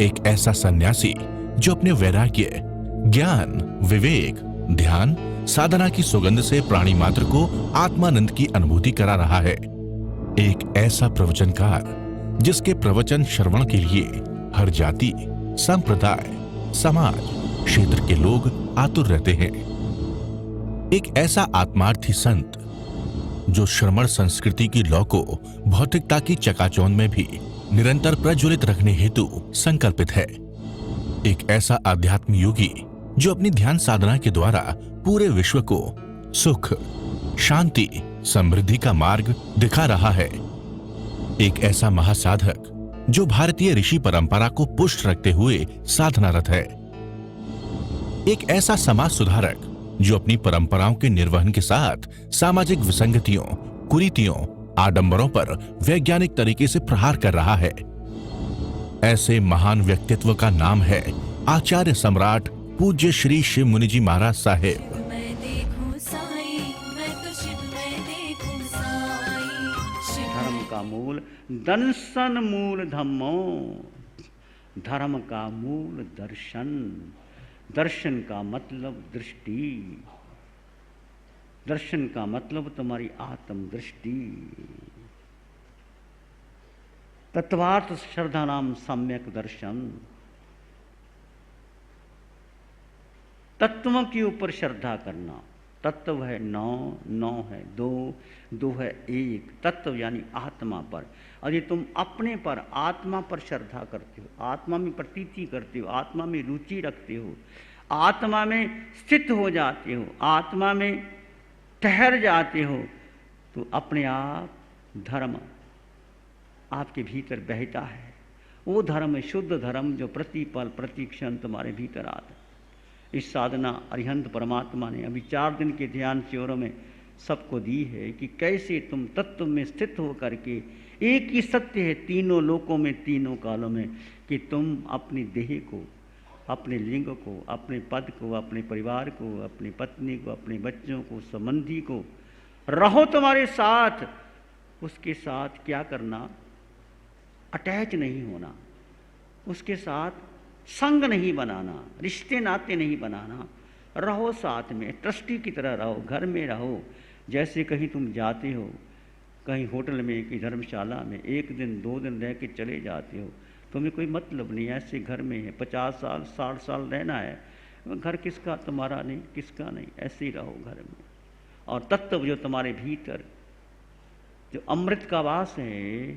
एक ऐसा सन्यासी जो अपने वैराग्य, ज्ञान, विवेक, ध्यान, साधना की सुगंध से प्राणी मात्र को आत्मानंद की अनुभूति करा रहा है। एक ऐसा प्रवचनकार जिसके प्रवचन श्रवण के लिए हर जाति, संप्रदाय, समाज, क्षेत्र के लोग आतुर रहते हैं। एक ऐसा आत्मार्थी संत जो श्रमण संस्कृति की लौ को भौतिकता की चकाचौंध में भी निरंतर प्रज्वलित रखने हेतु संकल्पित है। एक ऐसा आध्यात्म योगी जो अपनी ध्यान साधना के द्वारा पूरे विश्व को सुख, शांति, समृद्धि का मार्ग दिखा रहा है। एक ऐसा महासाधक जो भारतीय ऋषि परंपरा को पुष्ट रखते हुए साधनारत है। एक ऐसा समाज सुधारक जो अपनी परंपराओं के निर्वहन के साथ सामाजिक विसंगतियों, कुरीतियों, आडंबरों पर वैज्ञानिक तरीके से प्रहार कर रहा है। ऐसे महान व्यक्तित्व का नाम है आचार्य सम्राट पूज्य श्री शिव मुनि जी महाराज साहेब। धर्म का मूल दर्शन, मूल धम्मो। धर्म का मूल दर्शन, दर्शन का मतलब दृष्टि, दर्शन का मतलब तुम्हारी आत्म दृष्टि। तत्वार्थ श्रद्धा नाम सम्यक दर्शन। तत्वों के ऊपर श्रद्धा करना। तत्व है नौ, नौ है दो, दो है एक। तत्व यानी आत्मा पर। और ये तुम अपने पर, आत्मा पर श्रद्धा करते हो, आत्मा में प्रतीति करते हो, आत्मा में रुचि रखते हो, आत्मा में स्थित हो जाते हो, आत्मा में ठहर जाते हो, तो अपने आप धर्म आपके भीतर बहता है। वो धर्म है शुद्ध धर्म जो प्रतिपल प्रतिक्षण तुम्हारे भीतर आता है। इस साधना अरिहंत परमात्मा ने अभी 4 दिन के ध्यान शिविरों में सबको दी है कि कैसे तुम तत्व में स्थित हो करके, एक ही सत्य है तीनों लोकों में, तीनों कालों में, कि तुम अपनी देह को, अपने लिंग को, अपने पद को, अपने परिवार को, अपनी पत्नी को, अपने बच्चों को, संबंधी को रहो तुम्हारे साथ। उसके साथ क्या करना? अटैच नहीं होना, उसके साथ संग नहीं बनाना, रिश्ते नाते नहीं बनाना। रहो साथ में, ट्रस्टी की तरह रहो, घर में रहो। जैसे कहीं तुम जाते हो, कहीं होटल में, कि धर्मशाला में 1 दिन 2 दिन रह के चले जाते हो, तुम्हें कोई मतलब नहीं। ऐसे घर में है 50 साल 60 साल रहना है, घर किसका? तुम्हारा नहीं, किसका नहीं, ऐसे ही रहो घर में। और तत्व जो तुम्हारे भीतर, जो अमृत का वास है,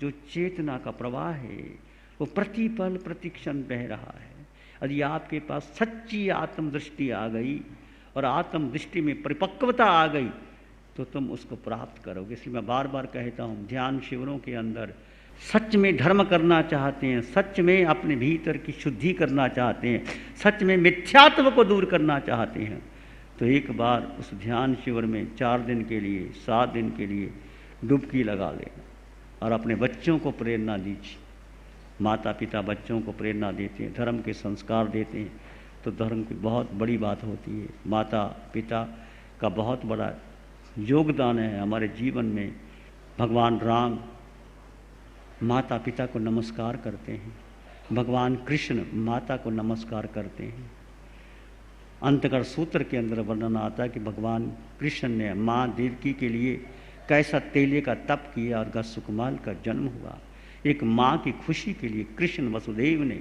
जो चेतना का प्रवाह है, वो प्रतिपल प्रतिक्षण बह रहा है। यदि आपके पास सच्ची आत्मदृष्टि आ गई और आत्मदृष्टि में परिपक्वता आ गई, तो तुम उसको प्राप्त करोगे। इसलिए मैं बार बार कहता हूँ, ध्यान शिविरों के अंदर सच में धर्म करना चाहते हैं, सच में अपने भीतर की शुद्धि करना चाहते हैं, सच में मिथ्यात्व को दूर करना चाहते हैं, तो एक बार उस ध्यान शिविर में 4 दिन के लिए, 7 दिन के लिए डुबकी लगा लेना और अपने बच्चों को प्रेरणा दीजिए। माता पिता बच्चों को प्रेरणा देते हैं, धर्म के संस्कार देते हैं, तो धर्म की बहुत बड़ी बात होती है। माता पिता का बहुत बड़ा योगदान है हमारे जीवन में। भगवान राम माता पिता को नमस्कार करते हैं, भगवान कृष्ण माता को नमस्कार करते हैं। अंतकर सूत्र के अंदर वर्णन आता है कि भगवान कृष्ण ने माँ देवकी के लिए कैसा तेले का तप किया और गस्सुकमाल का जन्म हुआ। एक माँ की खुशी के लिए कृष्ण वसुदेव ने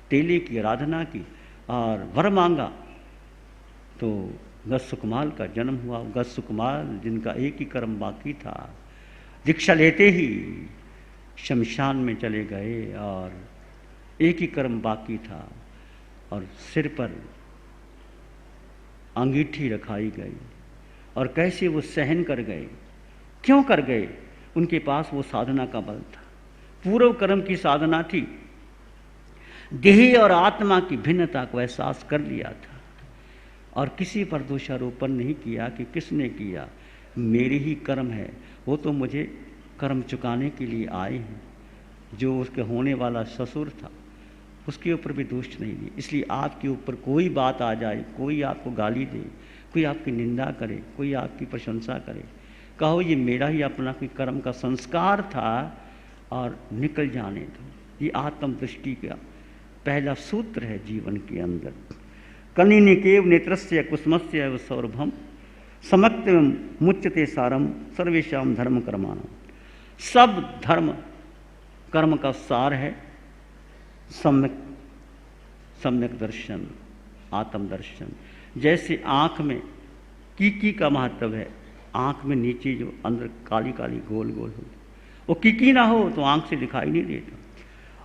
तेले की आराधना की और वर मांगा, तो गस्सुकमाल का जन्म हुआ। गस्सुकमाल जिनका एक ही कर्म बाकी था, दीक्षा लेते ही शमशान में चले गए और एक ही कर्म बाकी था, और सिर पर अंगीठी रखाई गई। और कैसे वो सहन कर गए, क्यों कर गए? उनके पास वो साधना का बल था, पूर्व कर्म की साधना थी, देह और आत्मा की भिन्नता को एहसास कर लिया था, और किसी पर दोषारोपण नहीं किया कि किसने किया, मेरे ही कर्म है, वो तो मुझे कर्म चुकाने के लिए आए हैं। जो उसके होने वाला ससुर था उसके ऊपर भी दोष नहीं दिए। इसलिए आपके ऊपर कोई बात आ जाए, कोई आपको गाली दे, कोई आपकी निंदा करे, कोई आपकी प्रशंसा करे, कहो ये मेरा ही अपना कोई कर्म का संस्कार था और निकल जाने दो। ये आत्मदृष्टि का पहला सूत्र है जीवन के अंदर। कनिनिकेव नेत्रस्य कुसुमस्य एव सौरभम समक्त्यम मुच्यते सारम सर्वेशाम धर्म कर्माणम। सब धर्म कर्म का सार है सम्यक दर्शन, आत्म दर्शन। जैसे आँख में कीकी का महत्व है, आँख में नीचे जो अंदर काली काली गोल गोल हो, वो कीकी ना हो तो आँख से दिखाई नहीं देता।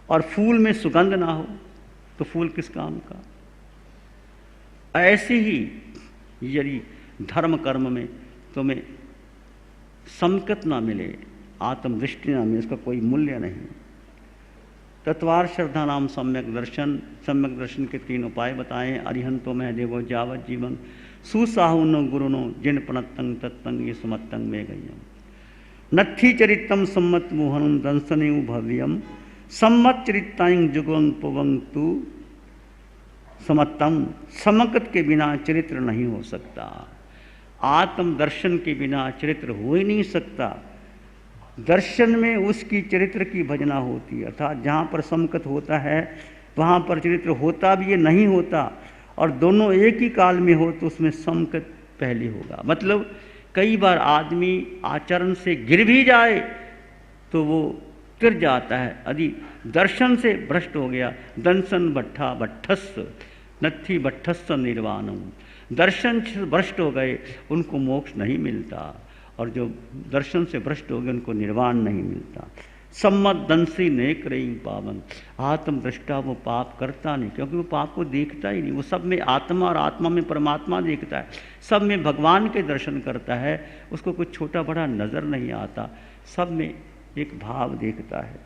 और फूल में सुगंध ना हो तो फूल किस काम का। ऐसे ही यदि धर्म कर्म में तुम्हें संकट ना मिले, आत्मदृष्टि ना मिले, उसका कोई मूल्य नहीं। तत्वार श्रद्धा नाम सम्यक दर्शन। सम्यक दर्शन के 3 उपाय बताएं। अरिहंतो में देवो जावत जीवन सुसाहुनो गुरुनो जिन पनत्तंग तत्तंग ये सुमत्तंग में गयम। नत्थी चरितम सम्मत मोहनम दंसने भव्यम सम्मत चरितांग जुगवंग पुवंग तु समत्तम। समकत के बिना चरित्र नहीं हो सकता। आत्म दर्शन के बिना चरित्र हो ही नहीं सकता। दर्शन में उसकी चरित्र की भजना होती है, अर्थात जहाँ पर समकत होता है वहाँ पर चरित्र होता भी है, नहीं होता। और दोनों एक ही काल में हो तो उसमें समकत पहले होगा। मतलब कई बार आदमी आचरण से गिर भी जाए तो वो तिर जाता है। यदि दर्शन से भ्रष्ट हो गया, दंसन भट्ठा भट्ठस्स नत्थी भट्ठस्स निर्वाणम। दर्शन से भ्रष्ट हो गए उनको मोक्ष नहीं मिलता, और जो दर्शन से भ्रष्ट हो गए उनको निर्वाण नहीं मिलता। सम्मत दंसी नेक रही पावन। आत्म दृष्टा वो पाप करता नहीं, क्योंकि वो पाप को देखता ही नहीं। वो सब में आत्मा और आत्मा में परमात्मा देखता है, सब में भगवान के दर्शन करता है। उसको कुछ छोटा बड़ा नज़र नहीं आता, सब में एक भाव देखता है।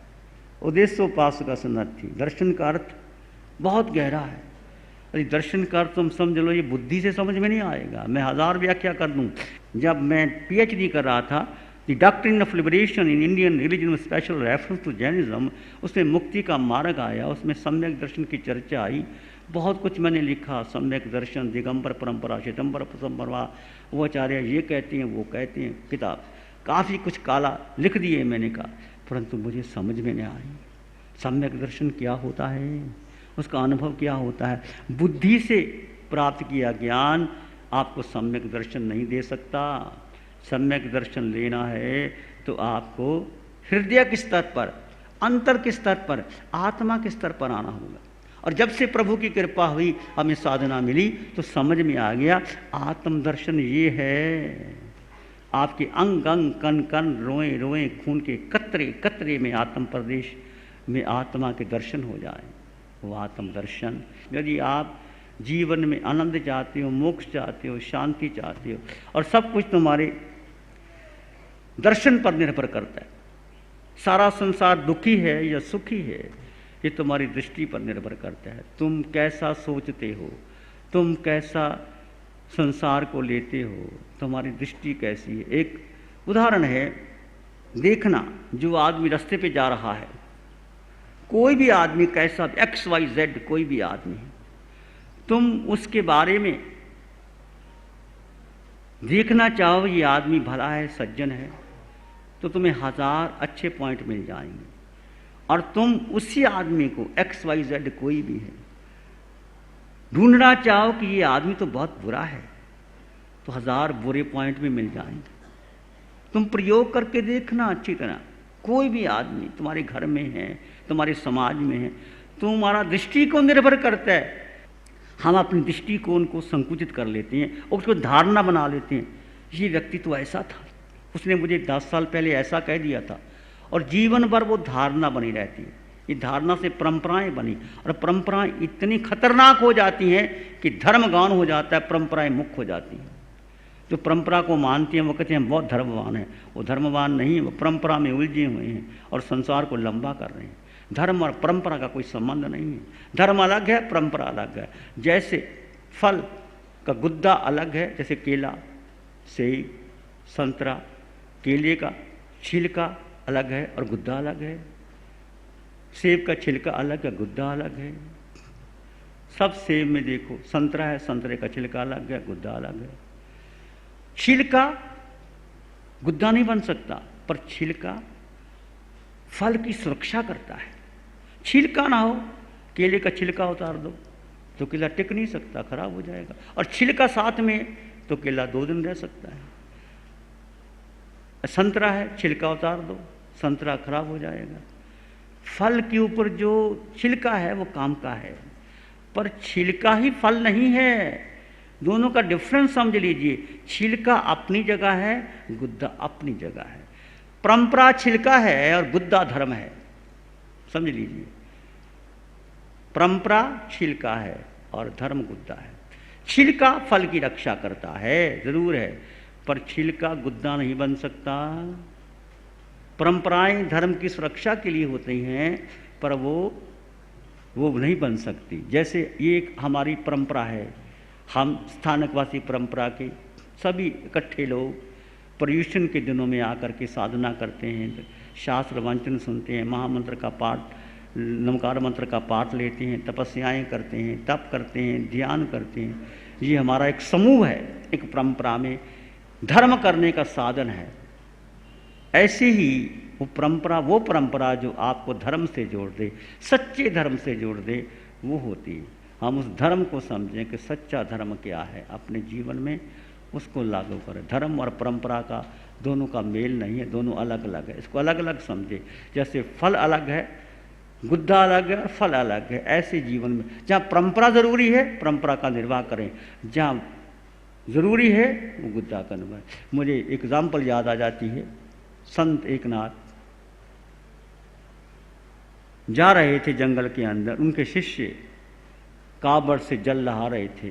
उद्देश्योपासक सन्नद्धि। दर्शन का अर्थ बहुत गहरा है। अरे दर्शन का अर्थ तुम समझ लो, ये बुद्धि से समझ में नहीं आएगा। मैं 1000 व्याख्या कर दूँ। जब मैं PhD कर रहा था, the doctrine of liberation in Indian religion में स्पेशल रेफरेंस टू जैनिज्म, उसमें मुक्ति का मार्ग आया, उसमें सम्यक दर्शन की चर्चा आई। बहुत कुछ मैंने लिखा, सम्यक दर्शन, दिगंबर परंपरा, श्वेतंबर परंपरा, वो आचार्य ये कहते हैं वो कहते हैं। किताब काफ़ी कुछ काला लिख दिए मैंने कहा, परंतु मुझे समझ में नहीं आई सम्यक दर्शन क्या होता है, उसका अनुभव क्या होता है। बुद्धि से प्राप्त किया ज्ञान आपको सम्यक दर्शन नहीं दे सकता। सम्यक दर्शन लेना है तो आपको हृदय के स्तर पर, अंतर के स्तर पर, आत्मा के स्तर पर आना होगा। और जब से प्रभु की कृपा हुई, हमें साधना मिली, तो समझ में आ गया आत्म दर्शन ये है। आपके अंग अंग, कण कण, रोए रोए, खून के कतरे कतरे में आत्म प्रदेश में आत्मा के दर्शन हो जाए, वो आत्म दर्शन। यदि आप जीवन में आनंद चाहते हो, मोक्ष चाहते हो, शांति चाहते हो, और सब कुछ तुम्हारे दर्शन पर निर्भर करता है। सारा संसार दुखी है या सुखी है, ये तुम्हारी दृष्टि पर निर्भर करता है। तुम कैसा सोचते हो, तुम कैसा संसार को लेते हो, तुम्हारी दृष्टि कैसी है। एक उदाहरण है, देखना, जो आदमी रास्ते पे जा रहा है, कोई भी आदमी कैसा, XYZ कोई भी आदमी है, तुम उसके बारे में देखना चाहो ये आदमी भला है, सज्जन है, तो तुम्हें 1000 अच्छे पॉइंट मिल जाएंगे। और तुम उसी आदमी को, XYZ कोई भी है, ढूंढना चाहो कि ये आदमी तो बहुत बुरा है, तो 1000 बुरे पॉइंट भी मिल जाएंगे। तुम प्रयोग करके देखना अच्छी तरह। कोई भी आदमी तुम्हारे घर में है, तुम्हारे समाज में है, तुम्हारा दृष्टिकोण निर्भर करता है। हम अपनी दृष्टिकोण को संकुचित कर लेते हैं और उसको धारणा बना लेते हैं। ये व्यक्ति तो ऐसा था, उसने मुझे 10 साल पहले ऐसा कह दिया था, और जीवन भर वो धारणा बनी रहती है। ये धारणा से परंपराएं बनी, और परंपराएं इतनी खतरनाक हो जाती हैं कि धर्म गान हो जाता है, परंपराएं मुक्त हो जाती हैं। जो परंपरा को मानते हैं वो कहते हैं बहुत धर्मवान है, वो धर्मवान नहीं है, वो परंपरा में उलझे हुए हैं और संसार को लंबा कर रहे हैं। धर्म और परंपरा का कोई संबंध नहीं है, धर्म अलग है, परंपरा अलग है। जैसे फल का गुद्दा अलग है, जैसे केला, सेब, संतरा, केले का छिलका अलग है और गुद्दा अलग है, सेब का छिलका अलग है, गुद्दा अलग है। सब सेब में देखो, संतरा है, संतरे का छिलका अलग है, गुद्दा अलग है। छिलका गुद्दा नहीं बन सकता, पर छिलका फल की सुरक्षा करता है। छिलका ना हो केले का छिलका उतार दो तो केला टिक नहीं सकता, खराब हो जाएगा, और छिलका साथ में तो केला 2 दिन रह सकता है। संतरा है, छिलका उतार दो, संतरा खराब हो जाएगा। फल के ऊपर जो छिलका है वो काम का है, पर छिलका ही फल नहीं है। दोनों का डिफरेंस समझ लीजिए। छिलका अपनी जगह है, गुद्दा अपनी जगह है। परंपरा छिलका है और गुद्दा धर्म है, समझ लीजिए। परंपरा छिलका है और धर्म गुद्दा है। छिलका फल की रक्षा करता है, जरूर है, पर छिलका गुद्दा नहीं बन सकता। परंपराएं धर्म की सुरक्षा के लिए होती हैं, पर वो नहीं बन सकती। जैसे ये हमारी परंपरा है, हम स्थानकवासी परंपरा के सभी इकट्ठे लोग पर्युषण के दिनों में आकर के साधना करते हैं, शास्त्र वांचन सुनते हैं, महामंत्र का पाठ, नमकार मंत्र का पाठ लेते हैं, तपस्याएं करते हैं, तप करते हैं, ध्यान करते हैं। ये हमारा एक समूह है, एक परंपरा में धर्म करने का साधन है। ऐसे ही वो परंपरा जो आपको धर्म से जोड़ दे, सच्चे धर्म से जोड़ दे, वो होती है। हम उस धर्म को समझें कि सच्चा धर्म क्या है, अपने जीवन में उसको लागू करें। धर्म और परंपरा का दोनों का मेल नहीं है, दोनों अलग अलग है, इसको अलग अलग समझे। जैसे फल अलग है, गुद्दा अलग है और फल अलग है, ऐसे जीवन में जहाँ परंपरा जरूरी है परंपरा का निर्वाह करें, जहाँ जरूरी है वो गुद्दा का निर्वाह। मुझे एग्जाम्पल याद आ जाती है, संत एकनाथ जा रहे थे जंगल के अंदर, उनके शिष्य कावड़ से जल लहा रहे थे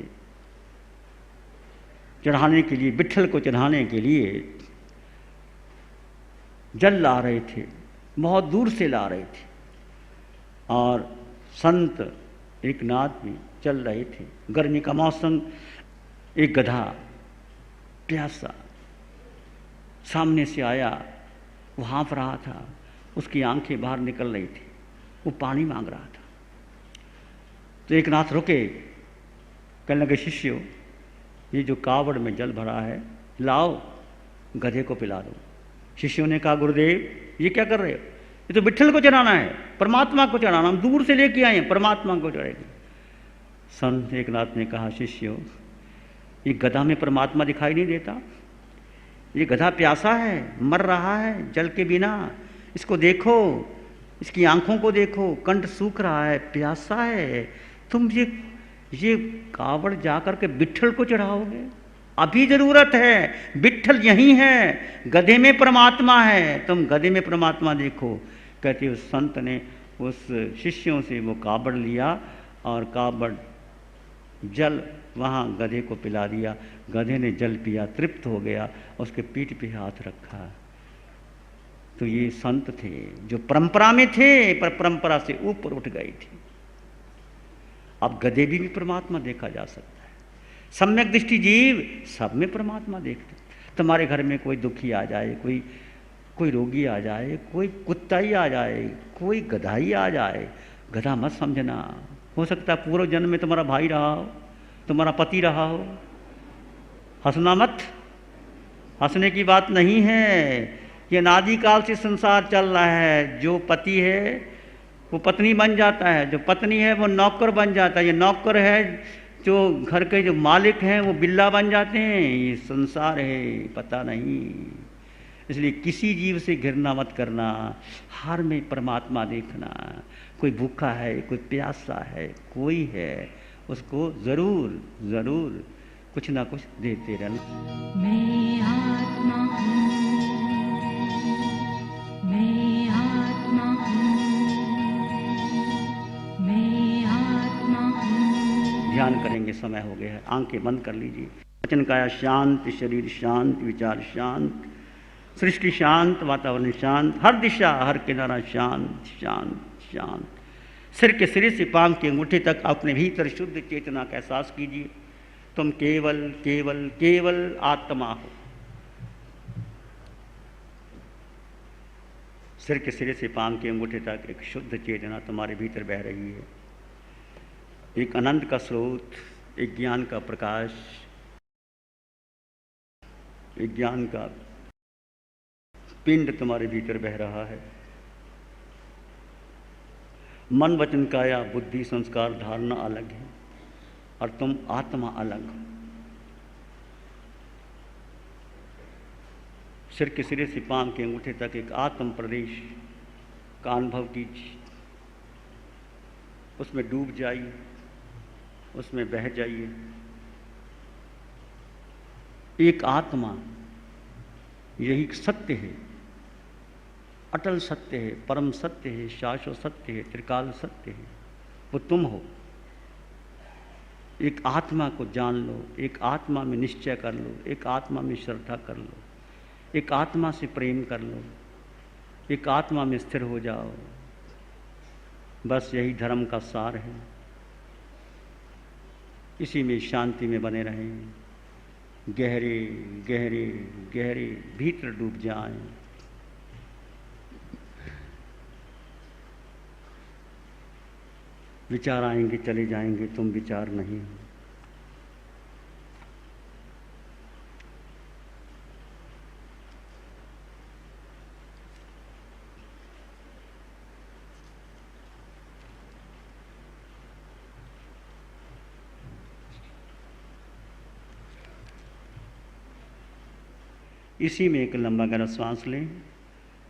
चढ़ाने के लिए, विट्ठल को चढ़ाने के लिए जल ला रहे थे, बहुत दूर से ला रहे थे। और संत एकनाथ भी चल रहे थे। गर्मी का मौसम, एक गधा प्यासा सामने से आया, वो हाँफ रहा था, उसकी आंखें बाहर निकल रही थी, वो पानी मांग रहा था। तो एकनाथ रुके, कहने लगे, शिष्यों ये जो कावड़ में जल भरा है, लाओ गधे को पिला दो। शिष्यों ने कहा, गुरुदेव ये क्या कर रहे हो, ये तो विट्ठल को चढ़ाना है, परमात्मा को चढ़ाना, हम दूर से लेके आए हैं, परमात्मा को चढ़ाएंगे। संत एकनाथ ने कहा, शिष्यों ये गधा में परमात्मा दिखाई नहीं देता, ये गधा प्यासा है, मर रहा है जल के बिना, इसको देखो, इसकी आंखों को देखो, कंठ सूख रहा है, प्यासा है। तुम ये कावड़ जाकर के विट्ठल को चढ़ाओगे? अभी जरूरत है, विट्ठल यही है, गधे में परमात्मा है, तुम गधे में परमात्मा देखो। कहते उस संत ने उस शिष्यों से वो कावड़ लिया और कावड़ जल वहाँ गधे को पिला दिया। गधे ने जल पिया, तृप्त हो गया, उसके पीठ पे हाथ रखा। तो ये संत थे जो परंपरा में थे, पर परंपरा से ऊपर उठ गए थे। अब गधे भी परमात्मा देखा जा सकता है। सम्यक दृष्टि जीव सब में परमात्मा देखते। तुम्हारे घर में कोई दुखी आ जाए, कोई रोगी आ जाए, कोई कुत्ता ही आ जाए, कोई गधा ही आ जाए, गधा मत समझना। हो सकता है पूर्व जन्म में तुम्हारा भाई रहा हो, तुम्हारा पति रहा हो। हंसना मत, हंसने की बात नहीं है। ये अनादिकाल से संसार चल रहा है। जो पति है वो पत्नी बन जाता है, जो पत्नी है वो नौकर बन जाता है, ये नौकर है जो घर के जो मालिक हैं वो बिल्ला बन जाते हैं। ये संसार है, पता नहीं। इसलिए किसी जीव से घृणा मत करना, हर में परमात्मा देखना। कोई भूखा है, कोई प्यासा है, कोई है, उसको जरूर जरूर कुछ ना कुछ देते रहना। मैं आत्मा हूँ, मैं आत्मा हूँ, मैं आत्मा हूँ। ध्यान करेंगे, समय हो गया है, आंखें बंद कर लीजिए। वचन काया शांत, शरीर शांत, विचार शांत, सृष्टि शांत, वातावरण शांत, हर दिशा हर किनारा शांत शांत शांत। सिर के सिरे से पांव के अंगूठे तक अपने भीतर शुद्ध चेतना का एहसास कीजिए। तुम केवल केवल केवल आत्मा हो। सिर के सिरे से पांव के अंगूठे तक एक शुद्ध चेतना तुम्हारे भीतर बह रही है। एक अनंत का स्रोत, एक ज्ञान का प्रकाश, एक ज्ञान का पिंड तुम्हारे भीतर बह रहा है। मन वचन काया बुद्धि संस्कार धारणा अलग है और तुम आत्मा अलग हो। सिर के सिरे से पांव के अंगूठे तक एक आत्म प्रदेश का अनुभव कीजिए, उसमें डूब जाइए, उसमें बह जाइए। एक आत्मा यही सत्य है, अटल सत्य है, परम सत्य है, शाश्वत सत्य है, त्रिकाल सत्य है, वो तुम हो। एक आत्मा को जान लो, एक आत्मा में निश्चय कर लो, एक आत्मा में श्रद्धा कर लो, एक आत्मा से प्रेम कर लो, एक आत्मा में स्थिर हो जाओ। बस यही धर्म का सार है। इसी में शांति में बने रहें, गहरे गहरे गहरे भीतर डूब जाएं। विचार आएंगे चले जाएंगे, तुम विचार नहीं हो। इसी में एक लंबा गहरा श्वास लें।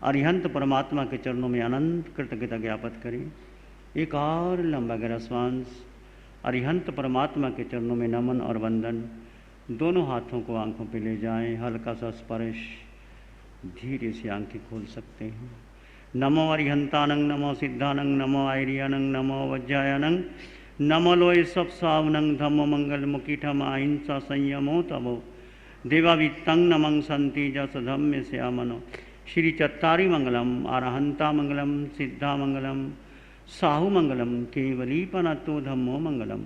अरिहंत परमात्मा के चरणों में अनंत कृतज्ञता ज्ञापित करें। एक और लंबा गहरा श्वास। अरिहंत परमात्मा के चरणों में नमन और वंदन। दोनों हाथों को आंखों पे ले जाएं, हल्का सा स्पर्श, धीरे से आंखें खोल सकते हैं। नमो अरिहंतानंग, नमो सिद्धानंग, नमो आयरियानंग, नमो वज्रायानंग, नमो लोय सब सावनंग, धम्मो मंगल मुकीठम अहिंसा संयमो तमो देवावित्तं नमं संति जस धम्म श्यामनो। श्री चत्तारी मंगलम, अरहंता मंगलम, सिद्धा मंगलम, साहु मंगलम, केवली पनतो धम्मो मंगलम।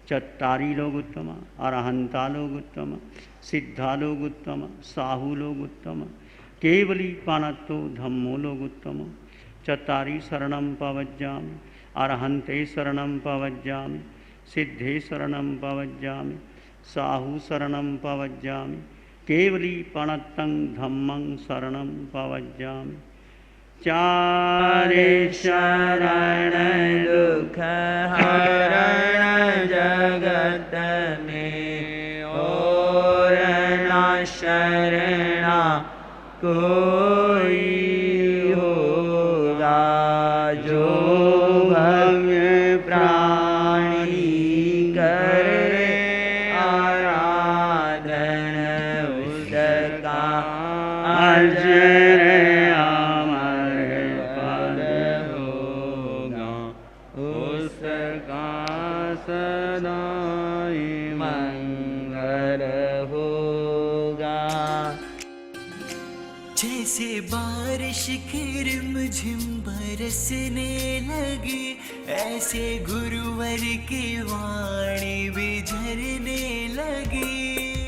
चत्तारी लोग उत्तम, अरहंता लोग उत्तम, सिद्धा लोग उत्तम, साहु लोग उत्तम, केवली पनतो धम्मो लोग उत्तम। चत्तारी शरणं पवज्जामि, अरहंते शरणं पवज्जामि, सिद्धे शरणं पवज्जामि, साहु शरणं पवज्जामि, केवली पणत्तं धम्मं शरणं पवज्जामि। चारे शरण दुख हरण जगत में, और न शरणा कोई होगा। जो भव्य प्राणी करे आराधन, उसका अजर अमर पद होगा। उसका सदाई मंगल होगा। जैसे बारिश की रिमझिम बरसने लगी, ऐसे गुरुवर की वाणी भी झरने लगी।